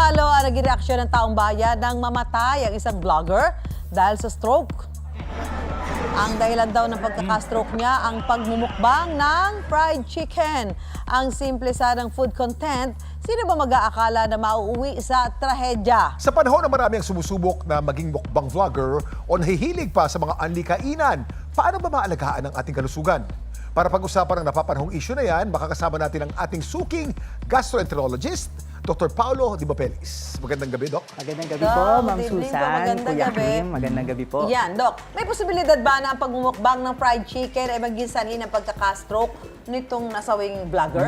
Palo ang naging reaksyon ng taong bayan nang mamatay ang isang vlogger dahil sa stroke. Ang dahilan daw ng pagkaka-stroke niya ang pagmumukbang ng fried chicken. Ang simple sanang food content, sino ba mag-aakala na mauuwi sa trahedya? Sa panahon na marami ang sumusubok na maging mukbang vlogger o nahihilig pa sa mga anlikainan, paano ba maalagaan ang ating kalusugan? Para pag-usapan ang napapanahong issue na yan, makakasama natin ang ating suking gastroenterologist, Dr. Paulo Di Bapelis. Magandang gabi, Doc. Magandang gabi Doc, po, Ma'am good evening po. Susan, Magandang Kuya gabi. Kim. Magandang gabi po. Yan, Dok. May posibilidad ba na ang pagmumukbang ng fried chicken ay maging sanhi ng pagkaka-stroke nitong nasawing vlogger?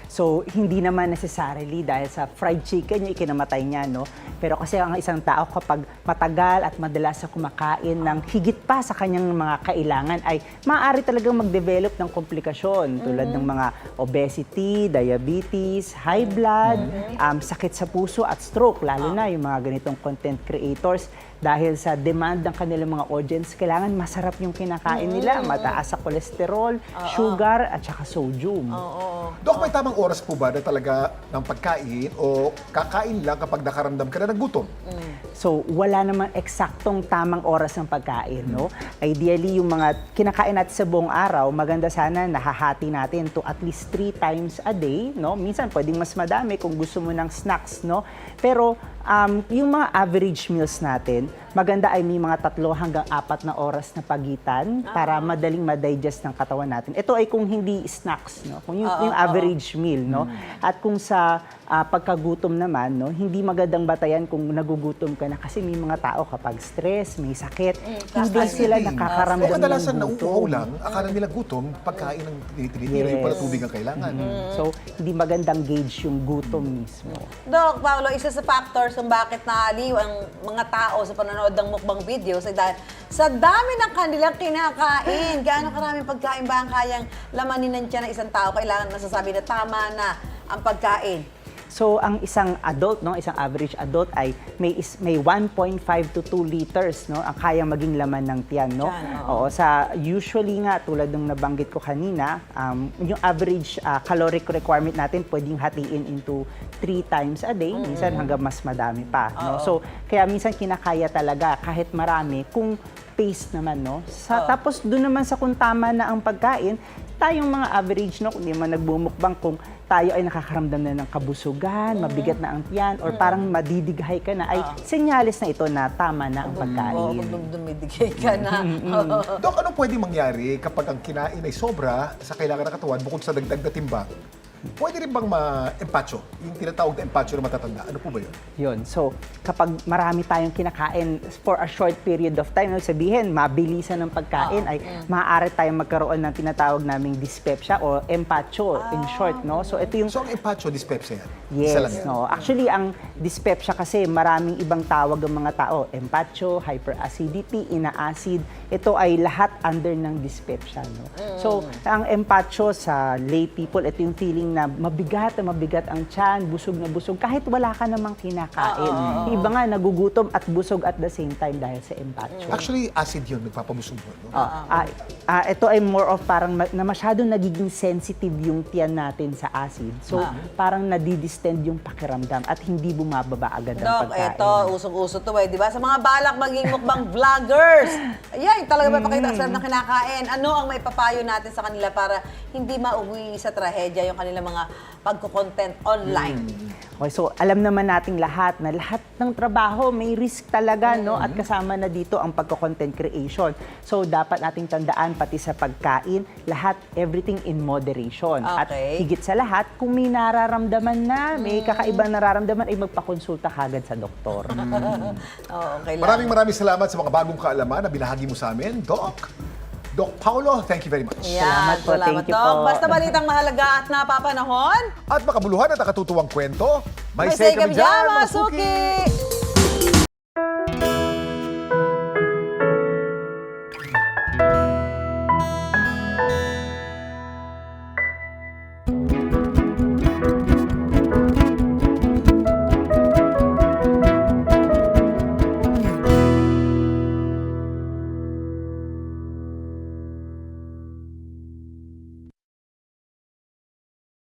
So, hindi naman necessarily dahil sa fried chicken yung ikinamatay niya, no? Pero kasi ang isang tao kapag matagal at madalas sa kumakain ng higit pa sa kanyang mga kailangan ay maaari talagang mag-develop ng komplikasyon tulad ng mga obesity, diabetes, high blood, sakit sa puso at stroke, lalo na yung mga ganitong content creators. Dahil sa demand ng kanilang mga audience, kailangan masarap yung kinakain nila, mataas sa kolesterol, sugar, at saka sodium. Doc, may tamang oras po ba na talaga ng pagkain o kakain lang kapag nakaramdam ka na ng gutom? So, wala namang eksaktong tamang oras ng pagkain, no? Ideally, yung mga kinakain natin sa buong araw, maganda sana nahahati natin to at least 3 times a day, no? Minsan, pwedeng mas madami kung gusto mo ng snacks, no? Pero, yung mga average meals natin, maganda ay may mga 3 hanggang 4 na oras na pagitan para madaling ma-digest ng katawan natin. Ito ay kung hindi snacks, no? Kung yung average meal, no? At kung sa pagkagutom naman, no, hindi magandang batayan kung nagugutom ka na kasi may mga tao kapag stress, may sakit, hindi sila nakakaramdam ng kadalasan gutom. nauuhaw lang, akala nila gutom, pagkain ng tinitira, yung pala tubig ang kailangan. So, hindi magandang gauge yung gutom mismo. Doc, Paolo, isa sa factors kung bakit naaliw ang mga tao sa panonood ng mukbang videos ay dahil sa dami ng kanilang kinakain. Gaano karaming pagkain ba ang kayang lamanin ng tiyan ng isang tao? Kailangan masasabi na tama na ang pagkain. So, ang isang adult, no, isang average adult ay may 1.5 to 2 liters, no, ang kayang maging laman ng tiyan, no. Tiyan, Oo, sa usually nga tulad ng nabanggit ko kanina, yung average caloric requirement natin pwedeng hatiin into 3 times a day, minsan hanggang mas madami pa, no. So, kaya minsan kinakaya talaga kahit marami kung pace naman, no. Tapos doon naman sa kung tama na ang pagkain, tayong mga average, no, kung di man nagbumukbang, kung tayo ay nakakaramdam na ng kabusugan, mabigat na ang tiyan, or parang madidighay ka na, ay senyales na ito na tama na ang pagkain. Kung dumidigay ka na. Doc, ano pwede mangyari kapag ang kinain ay sobra sa kailangan ng katawan bukod sa dagdag na timbang? Pwede rin bang ma-empacho? Yung tinatawag na empacho na matatanda. Ano po ba yun? Yun. So, kapag marami tayong kinakain for a short period of time, sabihin, mabilisan ng pagkain, ay maaari tayong magkaroon ng tinatawag naming dyspepsia o empacho in short, no? So, ito yung... So, ang empacho, dyspepsia yan? Yes, Isa lang yan? no. Actually, ang dyspepsia kasi maraming ibang tawag ng mga tao. Empacho, hyperacidity, ina-acid. Ito ay lahat under ng dyspepsia, no. So, ang empacho sa lay people, ito yung feeling na mabigat ang tiyan, busog na busog, kahit wala ka namang kinakain. Yung iba nga, nagugutom at busog at the same time dahil sa empacho. Actually, acid yun, nagpapabusog mo. No? Ito ay more of parang na masyadong nagiging sensitive yung tiyan natin sa acid. So, parang nadidistend yung pakiramdam at hindi bumababa agad ang Doc, pagkain. eto, usong-uso to di ba? Sa mga balak maging mukbang vloggers, ayan, talaga ba pakita ang sarap na kinakain? Ano ang may papayo natin sa kanila para hindi mauwi sa trahedya yung kanilang mga pagko-content online? Okay, so alam naman nating lahat na lahat ng trabaho may risk talaga, no? At kasama na dito ang pagko-content creation. So dapat nating tandaan pati sa pagkain, lahat, everything in moderation. At Okay. higit sa lahat, kung may nararamdaman na, may kakaibang nararamdaman, ay magpakonsulta kagad sa doktor. Oo, kailangan. Maraming salamat sa mga bagong kaalaman na binahagi mo sa amin, Doc. Doc Paulo, thank you very much. Salamat po, thank you Doc. po. Basta balitang mahalaga at napapanahon, At makabuluhan at nakatutuwang kwento, may say kami dyan, mga suki!